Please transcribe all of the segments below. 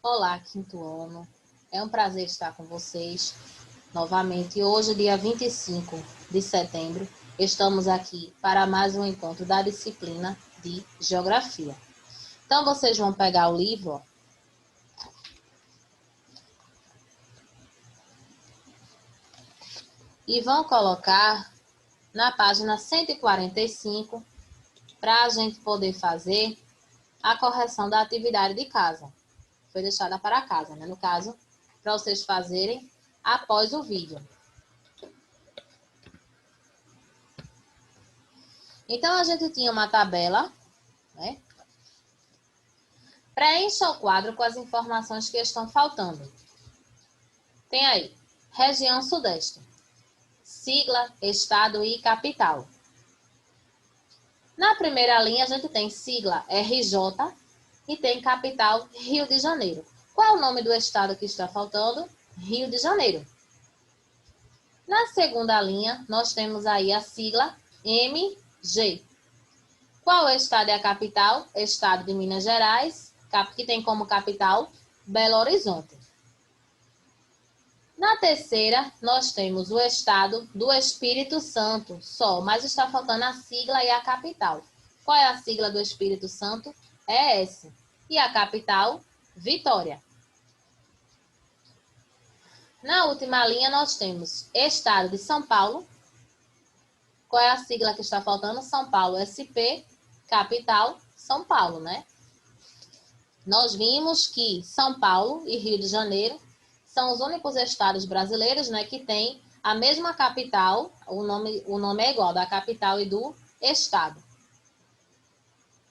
Olá, quinto ano. É um prazer estar com vocês novamente. Hoje, dia 25 de setembro, estamos aqui para mais um encontro da disciplina de Geografia. Então, vocês vão pegar o livro, ó, e vão colocar na página 145 para a gente poder fazer a correção da atividade de casa. Foi deixada para casa, né? No caso, para vocês fazerem após o vídeo. Então, a gente tinha uma tabela, né? Preencha o quadro com as informações que estão faltando. Tem aí, região sudeste, sigla, estado e capital. Na primeira linha, a gente tem sigla RJ e tem capital Rio de Janeiro. Qual é o nome do estado que está faltando? Rio de Janeiro. Na segunda linha, nós temos aí a sigla MG. Qual estado é a capital? Estado de Minas Gerais, que tem como capital Belo Horizonte. Na terceira, nós temos o estado do Espírito Santo, só, mas está faltando a sigla e a capital. Qual é a sigla do Espírito Santo? ES. E a capital? Vitória. Na última linha, nós temos estado de São Paulo. Qual é a sigla que está faltando? São Paulo, SP, capital, São Paulo, né? Nós vimos que São Paulo e Rio de Janeiro são os únicos estados brasileiros, né, que têm a mesma capital, o nome é igual, da capital e do estado.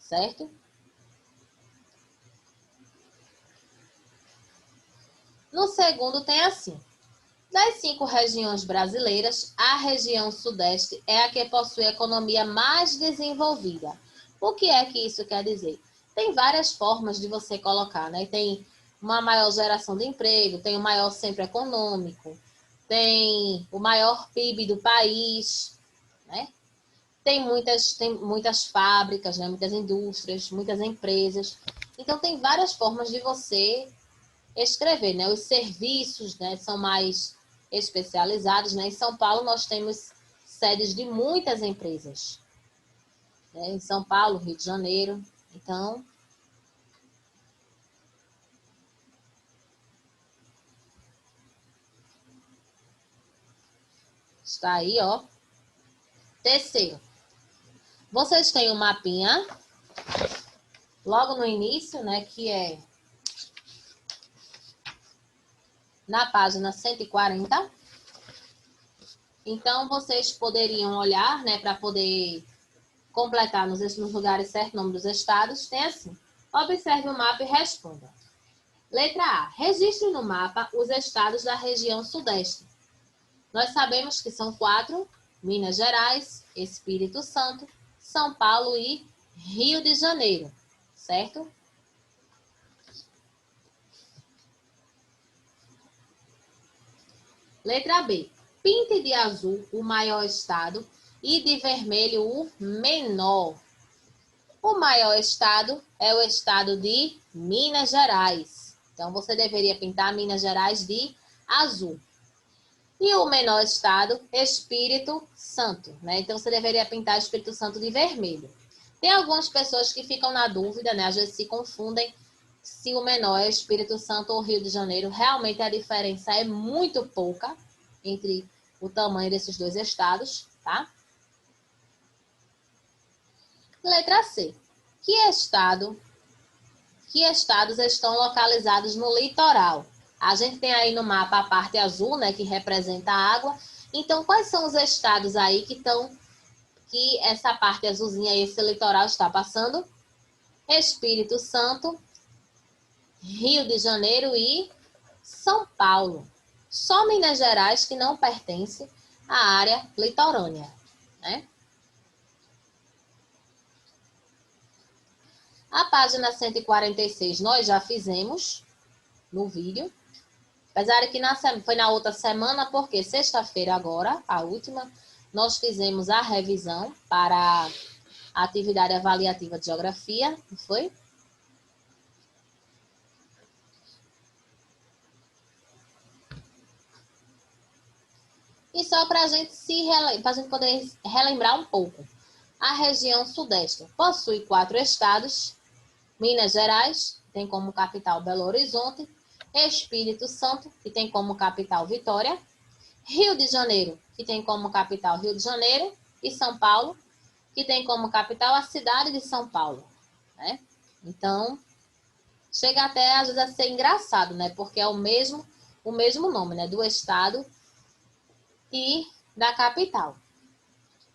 Certo? No segundo tem assim: das 5 regiões brasileiras, a região sudeste é a que possui a economia mais desenvolvida. O que é que isso quer dizer? Tem várias formas de você colocar, né? Tem uma maior geração de emprego, tem o maior centro econômico, tem o maior PIB do país, né? Tem muitas fábricas, né? Muitas indústrias, muitas empresas. Então, tem várias formas de você escrever, né? Os serviços, né, são mais especializados, né? Em São Paulo, nós temos sedes de muitas empresas, né? Em São Paulo, Rio de Janeiro. Então, está aí, ó. Terceiro, vocês têm um mapinha logo no início, né, que é na página 140. Então, vocês poderiam olhar, né, para poder completar nos lugares certos, nome dos estados. Tem assim: observe o mapa e responda. Letra A. Registre no mapa os estados da região sudeste. Nós sabemos que são 4: Minas Gerais, Espírito Santo, São Paulo e Rio de Janeiro, certo? Letra B. Pinte de azul o maior estado e de vermelho o menor. O maior estado é o estado de Minas Gerais. Então, você deveria pintar Minas Gerais de azul. E o menor estado, Espírito Santo, né? Então, você deveria pintar Espírito Santo de vermelho. Tem algumas pessoas que ficam na dúvida, né? Às vezes se confundem se o menor é Espírito Santo ou Rio de Janeiro. Realmente a diferença é muito pouca entre o tamanho desses dois estados, tá? Letra C. Que estados estão localizados no litoral? A gente tem aí no mapa a parte azul, né, que representa a água. Então, quais são os estados aí que essa parte azulzinha, esse litoral está passando? Espírito Santo, Rio de Janeiro e São Paulo. Só Minas Gerais que não pertence à área litorânea, né? A página 146 nós já fizemos no vídeo. Apesar de que foi na outra semana, porque sexta-feira agora, a última, nós fizemos a revisão para a atividade avaliativa de geografia, não foi? E só para a gente poder relembrar um pouco. A região sudeste possui 4 estados: Minas Gerais, que tem como capital Belo Horizonte; Espírito Santo, que tem como capital Vitória; Rio de Janeiro, que tem como capital Rio de Janeiro; e São Paulo, que tem como capital a cidade de São Paulo, né? Então, chega até às vezes a ser engraçado, né? Porque é o mesmo nome, né? Do estado e da capital.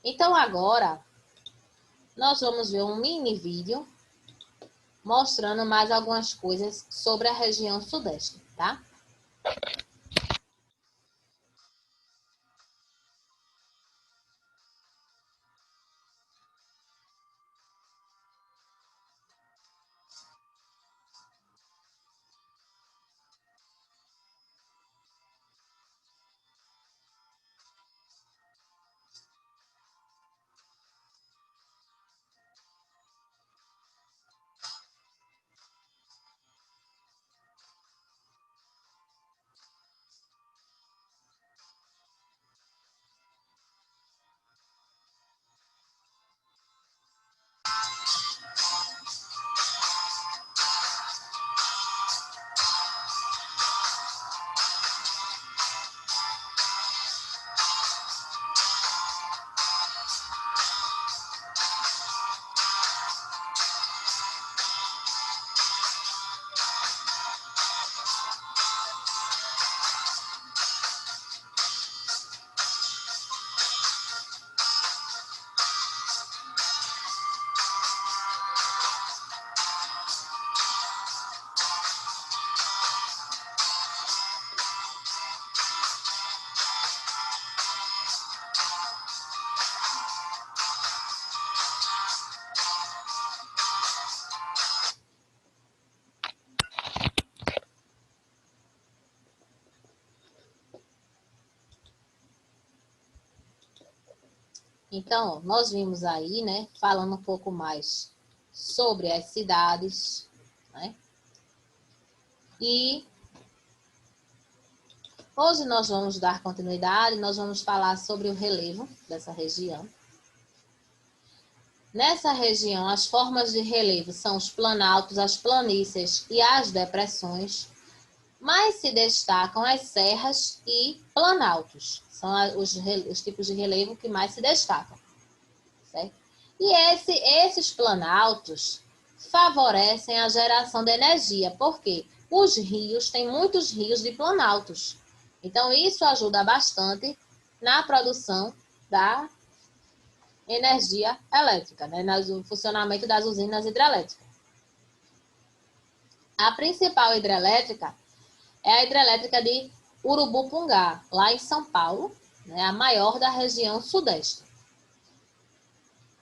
Então, agora, nós vamos ver um mini vídeo mostrando mais algumas coisas sobre a região sudeste, tá? Então, nós vimos aí, né, falando um pouco mais sobre as cidades, né? E hoje nós vamos dar continuidade, nós vamos falar sobre o relevo dessa região. Nessa região, as formas de relevo são os planaltos, as planícies e as depressões, mas se destacam as serras e planaltos. São os tipos de relevo que mais se destacam, certo? E esses planaltos favorecem a geração de energia, porque os rios, têm muitos rios de planaltos. Então, isso ajuda bastante na produção da energia elétrica, né? No funcionamento das usinas hidrelétricas. A principal hidrelétrica é a hidrelétrica de Urubupungá, lá em São Paulo, né? A maior da região sudeste.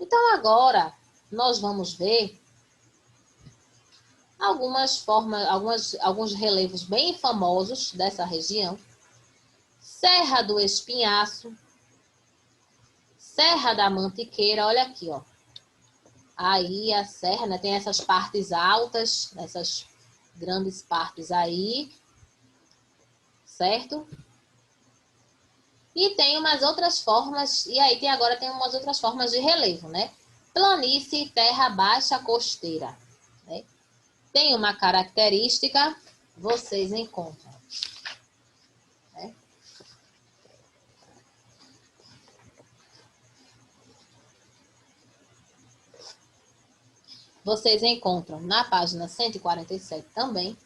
Então, agora, nós vamos ver alguns relevos bem famosos dessa região. Serra do Espinhaço, Serra da Mantiqueira, olha aqui, ó. Aí a serra, né, tem essas partes altas, essas grandes partes aí, certo? E tem umas outras formas, e aí agora tem umas outras formas de relevo, né? Planície e terra baixa costeira, né? Tem uma característica, vocês encontram, né? Vocês encontram na página 147 também.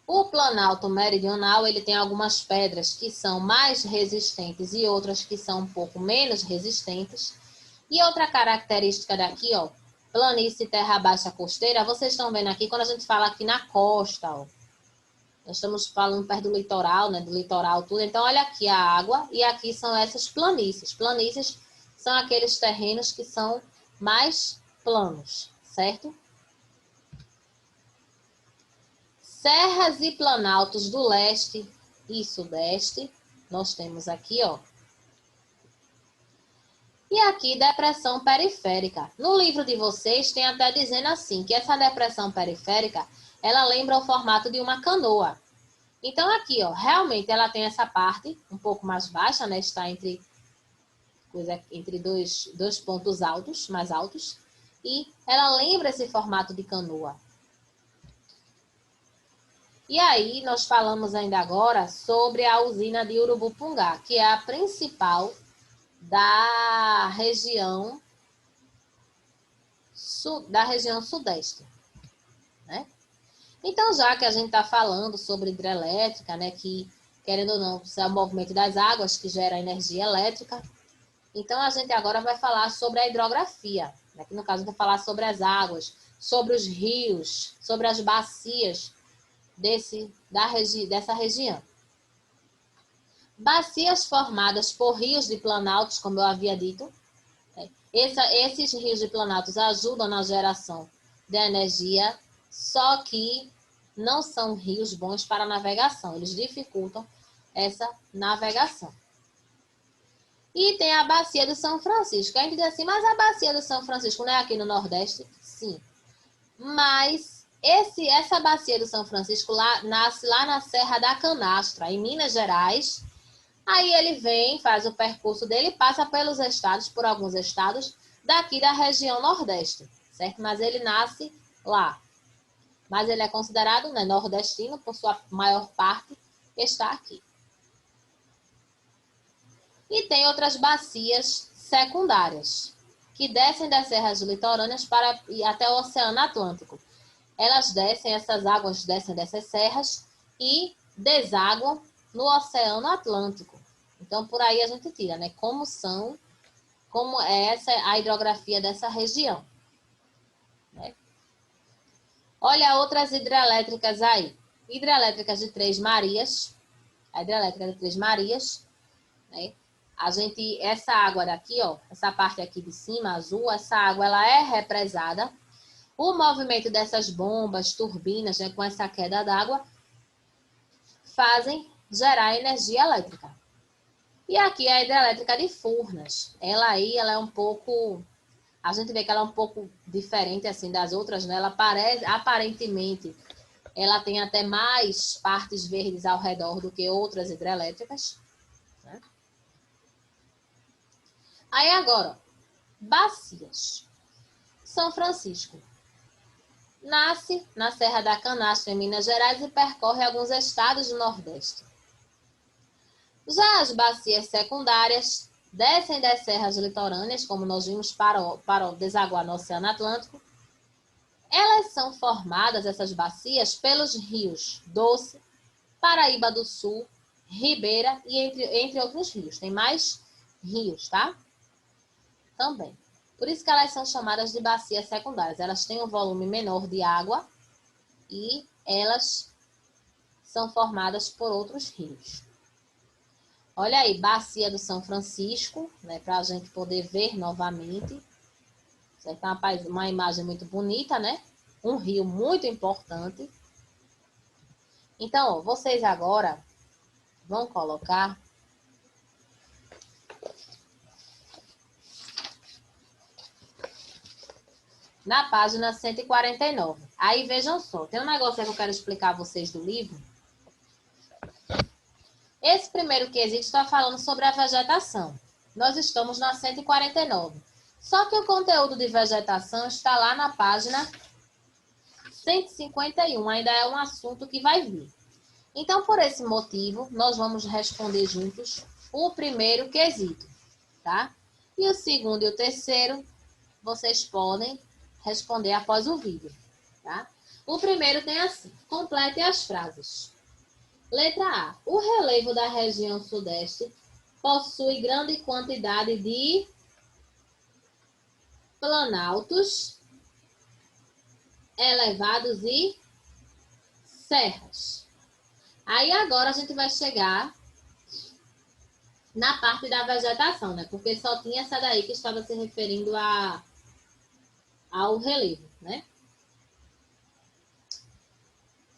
O Planalto Meridional, ele tem algumas pedras que são mais resistentes e outras que são um pouco menos resistentes. E outra característica daqui, ó, planície e terra baixa costeira, vocês estão vendo aqui, quando a gente fala aqui na costa, ó, nós estamos falando perto do litoral, né, do litoral tudo. Então, olha aqui a água e aqui são essas planícies. Planícies são aqueles terrenos que são mais planos, certo? Serras e planaltos do leste e sudeste, nós temos aqui, ó. E aqui, depressão periférica. No livro de vocês, tem até dizendo assim, que essa depressão periférica, ela lembra o formato de uma canoa. Então, aqui, ó, realmente ela tem essa parte um pouco mais baixa, né? Está entre dois pontos altos, mais altos. E ela lembra esse formato de canoa. E aí, nós falamos ainda agora sobre a usina de Urubupungá, que é a principal da região sudeste, né? Então, já que a gente está falando sobre hidrelétrica, né, que, querendo ou não, é o movimento das águas que gera energia elétrica, então a gente agora vai falar sobre a hidrografia, né, que no caso vai falar sobre as águas, sobre os rios, sobre as bacias dessa região. Bacias formadas por rios de planaltos, como eu havia dito. Esses rios de planaltos ajudam na geração de energia, só que não são rios bons para navegação, eles dificultam essa navegação. E tem a Bacia do São Francisco. A gente diz assim, mas a Bacia do São Francisco não é aqui no Nordeste? Sim. Mas essa Bacia do São Francisco nasce lá na Serra da Canastra, em Minas Gerais. Aí ele vem, faz o percurso dele, passa pelos estados, por alguns estados, daqui da região Nordeste, certo? Mas ele nasce lá. Mas ele é considerado, né, nordestino, por sua maior parte, está aqui. E tem outras bacias secundárias, que descem das serras litorâneas para ir até o Oceano Atlântico. Essas águas descem dessas serras e desaguam no Oceano Atlântico. Então, por aí a gente tira, né? Como é a hidrografia dessa região. Né? Olha outras hidrelétricas aí. Hidrelétricas de Três Marias. A hidrelétrica de Três Marias, né? Essa água daqui, ó, essa parte aqui de cima, azul, essa água ela é represada. O movimento dessas bombas, turbinas, né, com essa queda d'água, fazem gerar energia elétrica. E aqui a hidrelétrica de Furnas. Ela é um pouco... A gente vê que ela é um pouco diferente assim das outras, né? Ela aparentemente, ela tem até mais partes verdes ao redor do que outras hidrelétricas. Né? Aí agora, bacias. São Francisco. Nasce na Serra da Canastra, em Minas Gerais, e percorre alguns estados do Nordeste. Já as bacias secundárias descem das serras litorâneas, como nós vimos, para o desaguar no Oceano Atlântico. Elas são formadas, essas bacias, pelos rios Doce, Paraíba do Sul, Ribeira e entre outros rios. Tem mais rios, tá? Também. Por isso que elas são chamadas de bacias secundárias. Elas têm um volume menor de água e elas são formadas por outros rios. Olha aí, Bacia do São Francisco, né, para a gente poder ver novamente. Certo? Uma imagem muito bonita, né? Um rio muito importante. Então, ó, vocês agora vão colocar na página 149. Aí vejam só, tem um negócio que eu quero explicar a vocês do livro. Esse primeiro quesito está falando sobre a vegetação. Nós estamos na 149. Só que o conteúdo de vegetação está lá na página 151. Ainda é um assunto que vai vir. Então, por esse motivo, nós vamos responder juntos o primeiro quesito, tá? E o segundo e o terceiro, vocês podem responder após o vídeo, tá? O primeiro tem assim: complete as frases. Letra A. O relevo da região sudeste possui grande quantidade de planaltos elevados e serras. Aí agora a gente vai chegar na parte da vegetação, né? Porque só tinha essa daí que estava se referindo ao relevo, né?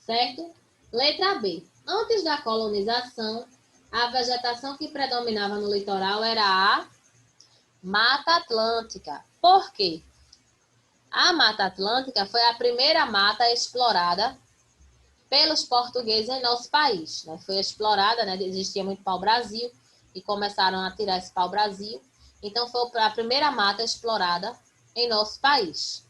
Certo? Letra B. Antes da colonização, a vegetação que predominava no litoral era a Mata Atlântica. Por quê? A Mata Atlântica foi a primeira mata explorada pelos portugueses em nosso país, né? Foi explorada, né? Existia muito pau-brasil e começaram a tirar esse pau-brasil. Então, foi a primeira mata explorada em nosso país.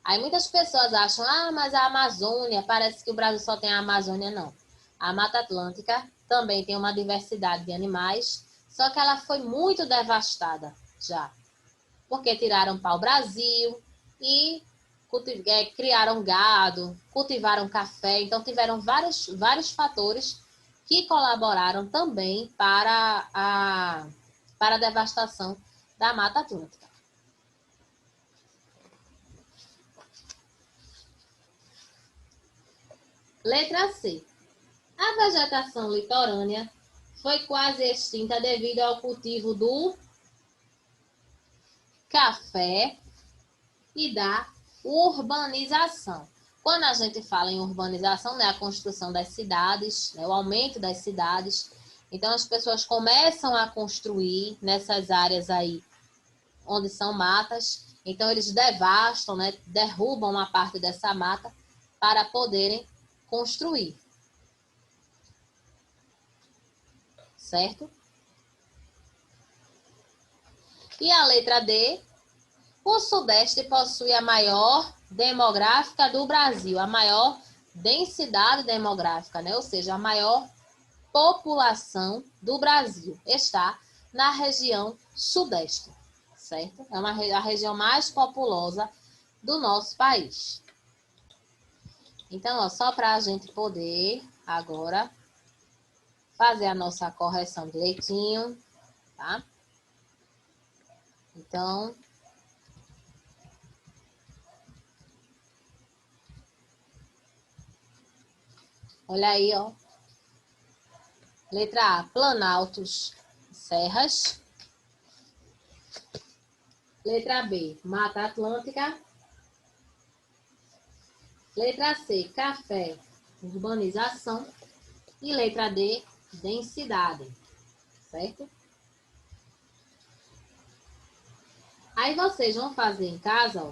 Aí muitas pessoas acham, mas a Amazônia, parece que o Brasil só tem a Amazônia. Não. A Mata Atlântica também tem uma diversidade de animais, só que ela foi muito devastada já. Porque tiraram pau-brasil e criaram gado, cultivaram café. Então, tiveram vários fatores que colaboraram também para a devastação da Mata Atlântica. Letra C. A vegetação litorânea foi quase extinta devido ao cultivo do café e da urbanização. Quando a gente fala em urbanização, né, a construção das cidades, né, o aumento das cidades, então as pessoas começam a construir nessas áreas aí onde são matas, então eles devastam, né, derrubam uma parte dessa mata para poderem construir. Certo? E a letra D, o Sudeste possui a maior demográfica do Brasil, a maior densidade demográfica, né? Ou seja, a maior população do Brasil está na região Sudeste, certo? É a região mais populosa do nosso país. Então, ó, só para a gente poder agora fazer a nossa correção direitinho, tá? Então, olha aí, ó. Letra A, planaltos, serras. Letra B, Mata Atlântica. Letra C, café, urbanização. E letra D, densidade, certo? Aí vocês vão fazer em casa, ó,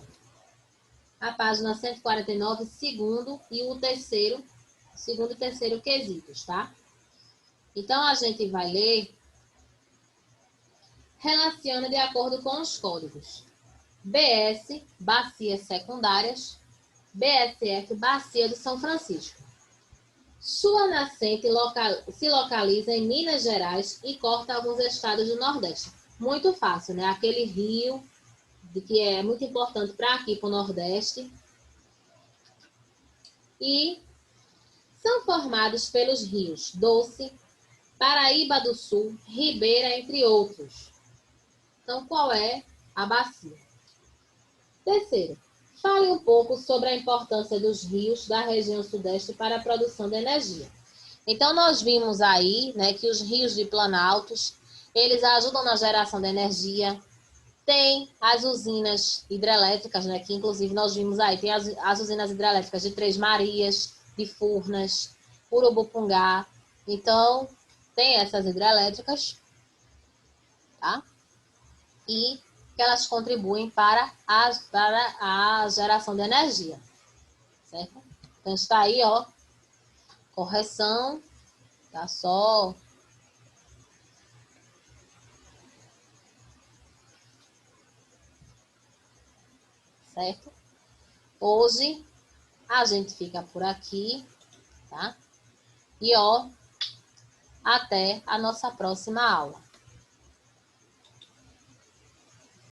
a página 149, segundo e terceiro quesitos, tá? Então, a gente vai ler, relaciona de acordo com os códigos. BS, bacias secundárias. BSF, Bacia de São Francisco. Sua nascente se localiza em Minas Gerais e corta alguns estados do Nordeste. Muito fácil, né? Aquele rio que é muito importante para aqui, para o Nordeste. E são formados pelos rios Doce, Paraíba do Sul, Ribeira, entre outros. Então, qual é a bacia? Terceiro, fale um pouco sobre a importância dos rios da região Sudeste para a produção de energia. Então, nós vimos aí, né, que os rios de planaltos, eles ajudam na geração de energia. Tem as usinas hidrelétricas, né, que inclusive nós vimos aí, tem as usinas hidrelétricas de Três Marias, de Furnas, Urubupungá. Então, tem essas hidrelétricas, tá? E que elas contribuem para a geração de energia, certo? Então, está aí, ó, correção, tá só... Certo? Hoje, a gente fica por aqui, tá? E, ó, até a nossa próxima aula.